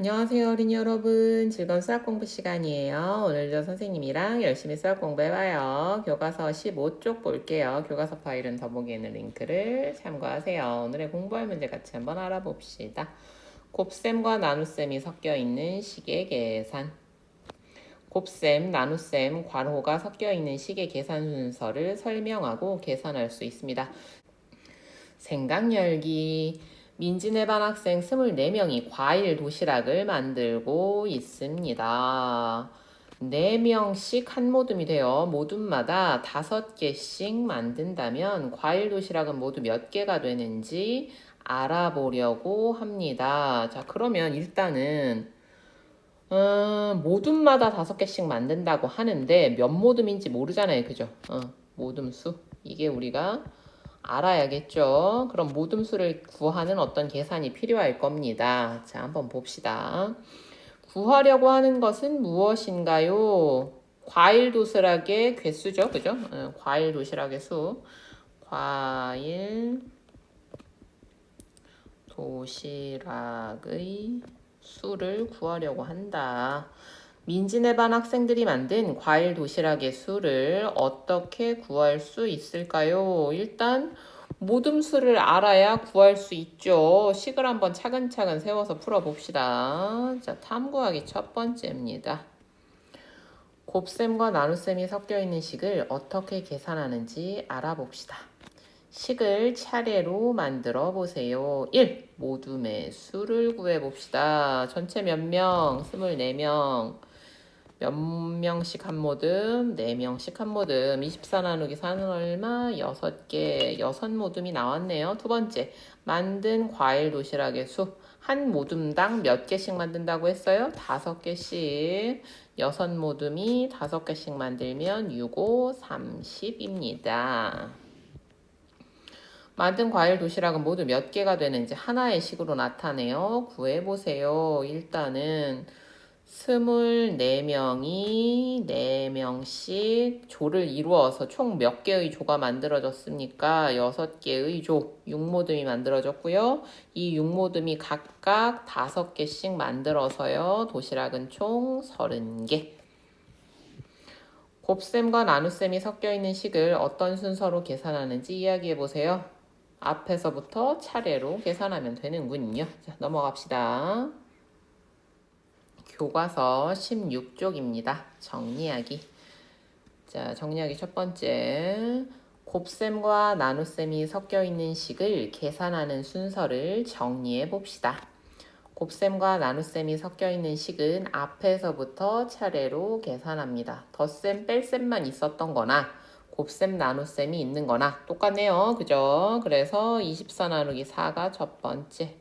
안녕하세요, 어린이 여러분. 즐거운 수학 공부 시간이에요. 오늘도 선생님이랑 열심히 수학 공부해봐요. 교과서 15쪽 볼게요. 교과서 파일은 더보기에 있는 링크를 참고하세요. 오늘의 공부할 문제 같이 한번 알아봅시다. 곱셈과 나눗셈이 섞여 있는 식의 계산. 곱셈, 나눗셈, 괄호가 섞여 있는 식의 계산 순서를 설명하고 계산할 수 있습니다. 생각 열기. 민진의 반 학생 24명이 과일 도시락을 만들고 있습니다. 4명씩 한 모듬이 되어 모둠마다 5개씩 만든다면 과일 도시락은 모두 몇 개가 되는지 알아보려고 합니다. 자, 그러면 일단은 모둠마다 5개씩 만든다고 하는데 몇 모둠인지 모르잖아요. 그죠? 모둠수. 이게 우리가 알아야겠죠. 그럼 모둠수를 구하는 어떤 계산이 필요할 겁니다. 자, 한번 봅시다. 구하려고 하는 것은 무엇인가요? 과일 도시락의 개수죠. 그죠? 과일 도시락의 수. 과일 도시락의 수를 구하려고 한다. 민진의 반 학생들이 만든 과일 도시락의 수를 어떻게 구할 수 있을까요? 일단 모둠수를 알아야 구할 수 있죠. 식을 한번 차근차근 세워서 풀어봅시다. 자, 탐구하기 첫 번째입니다. 곱셈과 나눗셈이 섞여 있는 식을 어떻게 계산하는지 알아봅시다. 식을 차례로 만들어 보세요. 1. 모둠의 수를 구해봅시다. 전체 몇 명? 24명. 몇 명씩 한 모듬? 4명씩 한 모듬. 24 나누기 4는 얼마? 6개. 6모듬이 나왔네요. 두 번째, 만든 과일 도시락의 수. 한 모듬당 몇 개씩 만든다고 했어요? 5개씩. 6모듬이 5개씩 만들면 6, 5, 30입니다. 만든 과일 도시락은 모두 몇 개가 되는지 하나의 식으로 나타내요. 구해보세요. 일단은 24명이 4명씩 조를 이루어서 총 몇 개의 조가 만들어졌습니까? 6개의 조, 6모듬이 만들어졌고요. 이 6모듬이 각각 5개씩 만들어서요. 도시락은 총 30개. 곱셈과 나눗셈이 섞여 있는 식을 어떤 순서로 계산하는지 이야기해보세요. 앞에서부터 차례로 계산하면 되는군요. 자, 넘어갑시다. 교과서 16쪽입니다. 정리하기. 자, 정리하기 첫 번째. 곱셈과 나눗셈이 섞여 있는 식을 계산하는 순서를 정리해 봅시다. 곱셈과 나눗셈이 섞여 있는 식은 앞에서부터 차례로 계산합니다. 덧셈, 뺄셈만 있었던 거나 곱셈, 나눗셈이 있는 거나 똑같네요. 그죠? 그래서 24 나누기 4가 첫 번째.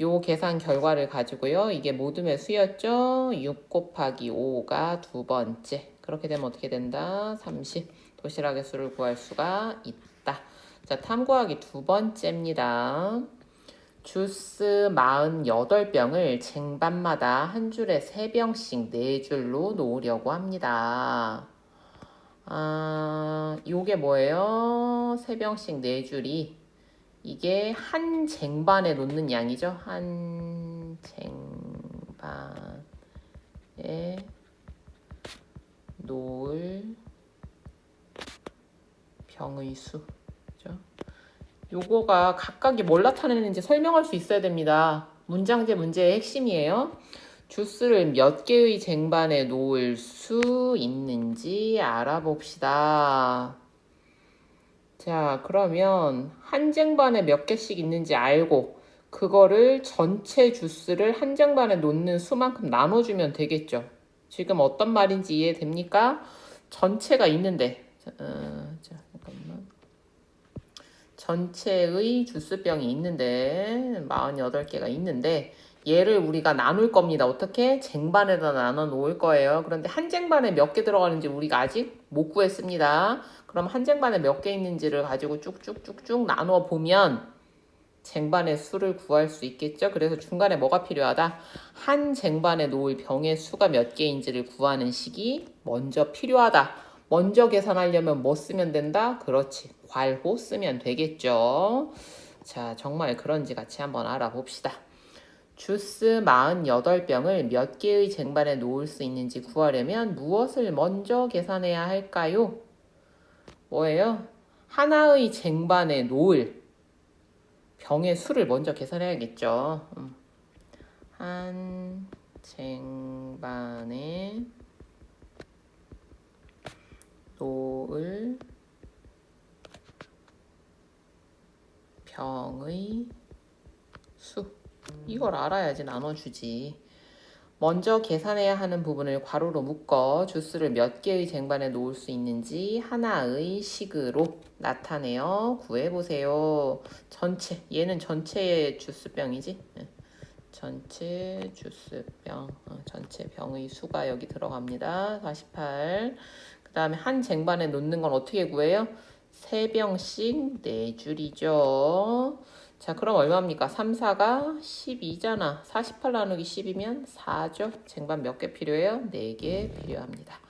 요 계산 결과를 가지고요. 이게 모둠의 수였죠. 6 곱하기 5가 두 번째. 그렇게 되면 어떻게 된다? 30. 도시락의 수를 구할 수가 있다. 자, 탐구하기 두 번째입니다. 주스 48병을 쟁반마다 한 줄에 3병씩 4줄로 놓으려고 합니다. 요게 뭐예요? 3병씩 4줄이 이게 한 쟁반에 놓는 양이죠. 한 쟁반에 놓을 병의 수. 그죠? 요거가 각각이 뭘 나타내는지 설명할 수 있어야 됩니다. 문장제 문제의 핵심이에요. 주스를 몇 개의 쟁반에 놓을 수 있는지 알아봅시다. 자, 그러면 한 쟁반에 몇 개씩 있는지 알고 그거를 전체 주스를 한 쟁반에 놓는 수만큼 나눠주면 되겠죠. 지금 어떤 말인지 이해됩니까? 전체가 있는데 잠깐만. 전체의 주스병이 있는데 48개가 있는데 얘를 우리가 나눌 겁니다. 어떻게? 쟁반에다 나눠 놓을 거예요. 그런데 한 쟁반에 몇 개 들어가는지 우리가 아직 못 구했습니다. 그럼 한 쟁반에 몇 개 있는지를 가지고 쭉쭉쭉쭉 나누어 보면 쟁반의 수를 구할 수 있겠죠. 그래서 중간에 뭐가 필요하다? 한 쟁반에 놓을 병의 수가 몇 개인지를 구하는 식이 먼저 필요하다. 먼저 계산하려면 뭐 쓰면 된다? 그렇지. 괄호 쓰면 되겠죠. 자, 정말 그런지 같이 한번 알아봅시다. 주스 48병을 몇 개의 쟁반에 놓을 수 있는지 구하려면 무엇을 먼저 계산해야 할까요? 뭐예요? 하나의 쟁반에 놓을 병의 수를 먼저 계산해야겠죠. 한 쟁반에 놓을 병의 수. 이걸 알아야지 나눠주지. 먼저 계산해야 하는 부분을 괄호로 묶어 주스를 몇 개의 쟁반에 놓을 수 있는지 하나의 식으로 나타내어 구해보세요. 전체, 얘는 전체의 주스병이지? 전체 주스병, 전체 병의 수가 여기 들어갑니다. 48. 그 다음에 한 쟁반에 놓는 건 어떻게 구해요? 3병씩 4줄이죠. 자, 그럼 얼마입니까? 3, 4가 12잖아. 48 나누기 10이면 4죠. 쟁반 몇 개 필요해요? 4개 필요합니다.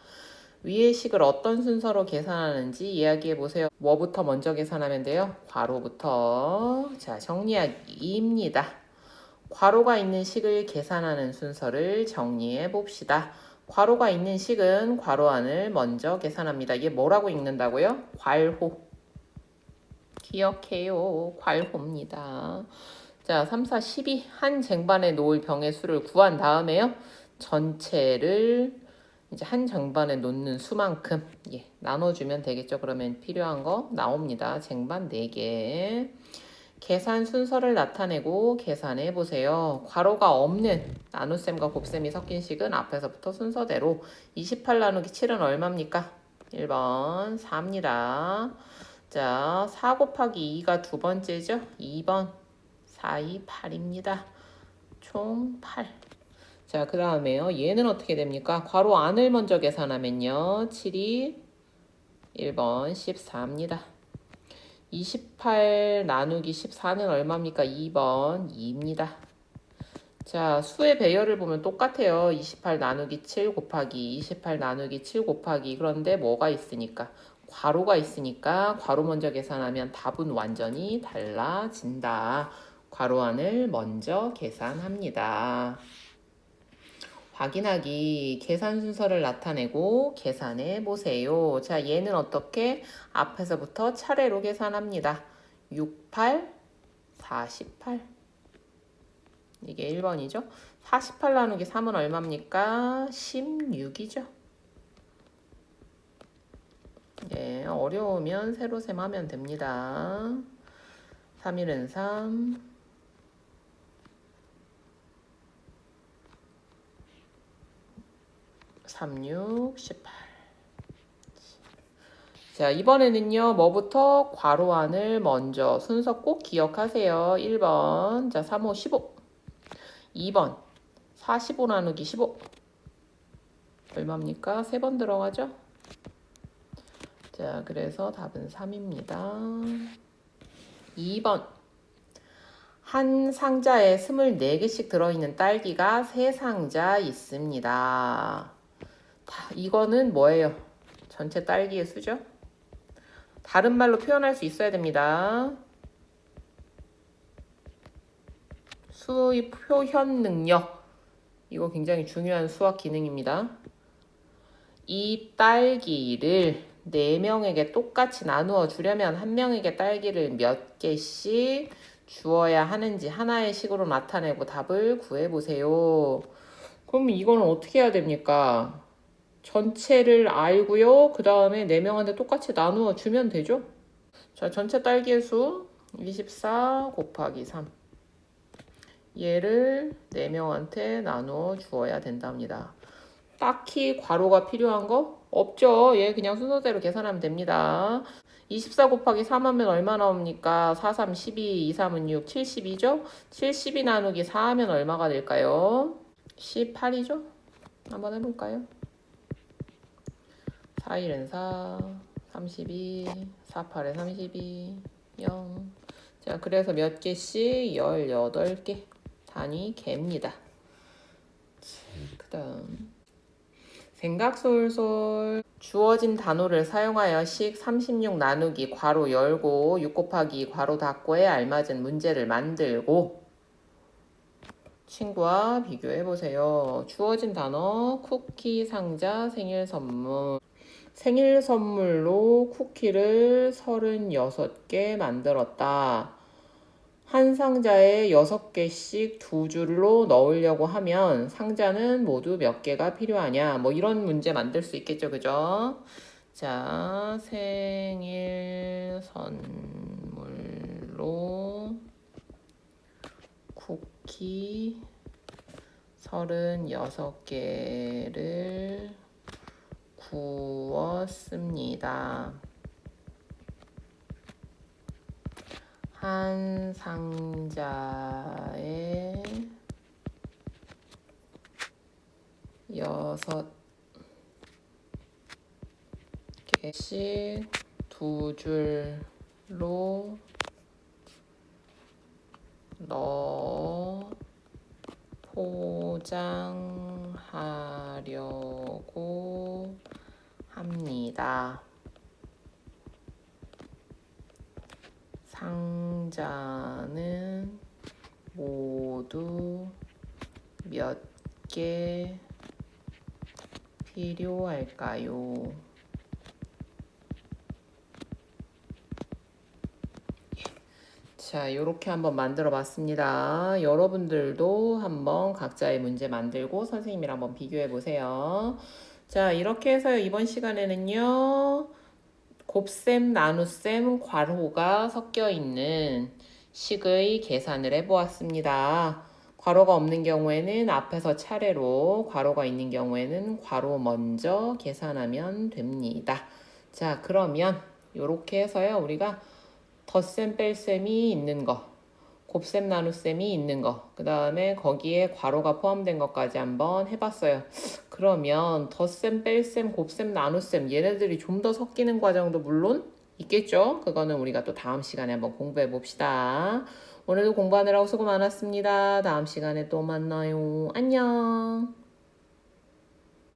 위의 식을 어떤 순서로 계산하는지 이야기해 보세요. 뭐부터 먼저 계산하면 돼요? 괄호부터. 자, 정리하기입니다. 괄호가 있는 식을 계산하는 순서를 정리해 봅시다. 괄호가 있는 식은 괄호 안을 먼저 계산합니다. 이게 뭐라고 읽는다고요? 괄호. 기억해요. 괄호입니다. 자, 3, 4, 12. 한 쟁반에 놓을 병의 수를 구한 다음에요. 전체를 이제 한 쟁반에 놓는 수만큼 나눠주면 되겠죠. 그러면 필요한 거 나옵니다. 쟁반 4개. 계산 순서를 나타내고 계산해 보세요. 괄호가 없는 나눗셈과 곱셈이 섞인 식은 앞에서부터 순서대로 28 나누기 7은 얼마입니까? 1번 4입니다. 자, 4 곱하기 2가 두 번째죠? 2번 4, 2, 8입니다. 총 8. 자, 그 다음에요. 얘는 어떻게 됩니까? 괄호 안을 먼저 계산하면요. 7이 1번 14입니다. 28 나누기 14는 얼마입니까? 2번 2입니다. 자, 수의 배열을 보면 똑같아요. 28 나누기 7 곱하기 28 나누기 7 곱하기. 그런데 뭐가 있으니까? 괄호가 있으니까 괄호 먼저 계산하면 답은 완전히 달라진다. 괄호 안을 먼저 계산합니다. 확인하기, 계산 순서를 나타내고 계산해 보세요. 자, 얘는 어떻게? 앞에서부터 차례로 계산합니다. 6, 8, 48. 이게 1번이죠. 48 나누기 3은 얼마입니까? 16이죠. 예, 어려우면 세로셈 하면 됩니다. 3일은 3. 3, 6, 18. 자, 이번에는요, 뭐부터? 괄호 안을 먼저 순서 꼭 기억하세요. 1번, 자, 3, 5, 15. 2번, 45 나누기 15. 얼마입니까? 3번 들어가죠? 자, 그래서 답은 3입니다. 2번. 한 상자에 24개씩 들어있는 딸기가 3상자 있습니다. 이거는 뭐예요? 전체 딸기의 수죠? 다른 말로 표현할 수 있어야 됩니다. 수의 표현 능력. 이거 굉장히 중요한 수학 기능입니다. 이 딸기를 4명에게 똑같이 나누어 주려면 한 명에게 딸기를 몇 개씩 주어야 하는지 하나의 식으로 나타내고 답을 구해보세요. 그럼 이거는 어떻게 해야 됩니까? 전체를 알고요. 그 다음에 4명한테 똑같이 나누어 주면 되죠. 자, 전체 딸기의 수 24 곱하기 3. 얘를 4명한테 나누어 주어야 된답니다. 딱히 괄호가 필요한 거 없죠. 얘 그냥 순서대로 계산하면 됩니다. 24 곱하기 3 하면 얼마 나옵니까? 4, 3, 12, 2, 3은 6, 70이죠? 72 나누기 4 하면 얼마가 될까요? 18이죠? 한번 해볼까요? 4, 1은 4, 32, 4, 8에 32, 0. 자, 그래서 몇 개씩? 18개. 단위 개입니다. 그 다음. 생각 솔솔. 주어진 단어를 사용하여 식 36 나누기 괄호 열고 6 곱하기 괄호 닫고에 알맞은 문제를 만들고. 친구와 비교해 보세요. 주어진 단어 쿠키, 상자, 생일 선물. 생일 선물로 쿠키를 36개 만들었다. 한 상자에 6개씩 두 줄로 넣으려고 하면 상자는 모두 몇 개가 필요하냐? 뭐 이런 문제 만들 수 있겠죠, 그죠? 자, 생일 선물로 쿠키 36개를 구웠습니다. 한 상자에 6개씩 두 줄로 넣어 포장하려고 합니다. 상자는 모두 몇 개 필요할까요? 자, 이렇게 한번 만들어 봤습니다. 여러분들도 한번 각자의 문제 만들고 선생님이랑 한번 비교해 보세요. 자, 이렇게 해서 이번 시간에는요, 곱셈, 나눗셈, 괄호가 섞여 있는 식의 계산을 해보았습니다. 괄호가 없는 경우에는 앞에서 차례로, 괄호가 있는 경우에는 괄호 먼저 계산하면 됩니다. 자, 그러면 이렇게 해서요, 우리가 덧셈, 뺄셈이 있는 거, 곱셈, 나눗셈이 있는 거, 그 다음에 거기에 괄호가 포함된 것까지 한번 해봤어요. 그러면 덧셈, 뺄셈, 곱셈, 나눗셈 얘네들이 좀 더 섞이는 과정도 물론 있겠죠. 그거는 우리가 또 다음 시간에 한번 공부해 봅시다. 오늘도 공부하느라고 수고 많았습니다. 다음 시간에 또 만나요. 안녕.